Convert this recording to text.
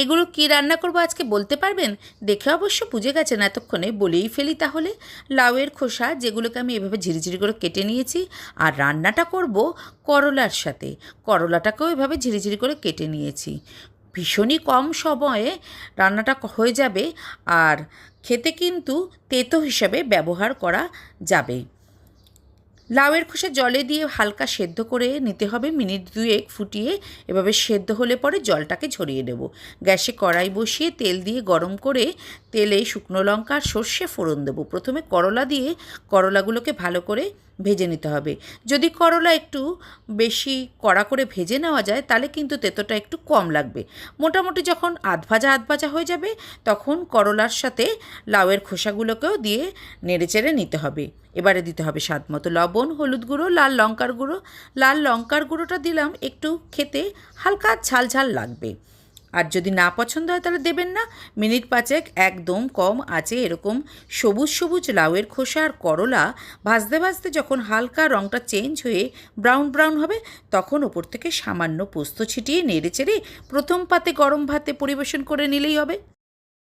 এগুলো কী রান্না করবো আজকে বলতে পারবেন? দেখে অবশ্য বুঝে গেছেন এতক্ষণে, বলেই ফেলি তাহলে। লাউয়ের খোসা যেগুলোকে আমি এভাবে ঝিরিঝিরি করে কেটে নিয়েছি, আর রান্নাটা করব করলার সাথে। করলাটাকেও এভাবে ঝিরিঝিরি করে কেটে নিয়েছি। ভীষণই কম সময়ে রান্নাটা হয়ে যাবে, আর খেতে কিন্তু তেতো হিসাবে ব্যবহার করা যাবে। লাউয়ের খোসা জলে দিয়ে হালকা সেদ্ধ করে নিতে হবে, মিনিট 2 ফুটিয়ে। এভাবে সেদ্ধ হলে পরে জলটাকে ঝরিয়ে দেব। গ্যাসে কড়াই বসিয়ে তেল দিয়ে গরম করে তেলে শুকনো লঙ্কা আর সর্ষে ফোড়ন দেবো। প্রথমে করলা দিয়ে করলাগুলোকে ভালো করে ভেজে নিতে হবে। যদি করলা একটু বেশি কড়া করে ভেজে নেওয়া যায় তাহলে কিন্তু তেতোটা একটু কম লাগবে। মোটামুটি যখন আধ ভাজা হয়ে যাবে তখন করলার সাথে লাউয়ের খোসাগুলোকেও দিয়ে নেড়েচেড়ে নিতে হবে। এবারে দিতে হবে স্বাদ মতো লবণ, হলুদ গুঁড়ো, লাল লঙ্কার গুঁড়ো। লাল লঙ্কার গুঁড়োটা দিলাম একটু খেতে হালকা ঝাল ঝাল লাগবে, আর যদি না পছন্দ হয় তাহলে দেবেন না। মিনিট 5 একদম কম আঁচে এরকম সবুজ সবুজ লাউয়ের খোসা আর করলা ভাজতে ভাজতে যখন হালকা রঙটা চেঞ্জ হয়ে ব্রাউন ব্রাউন হবে, তখন ওপর থেকে সামান্য পোস্ত ছিটিয়ে নেড়ে চেড়ে প্রথম পাতে গরম ভাতে পরিবেশন করে নিলেই হবে।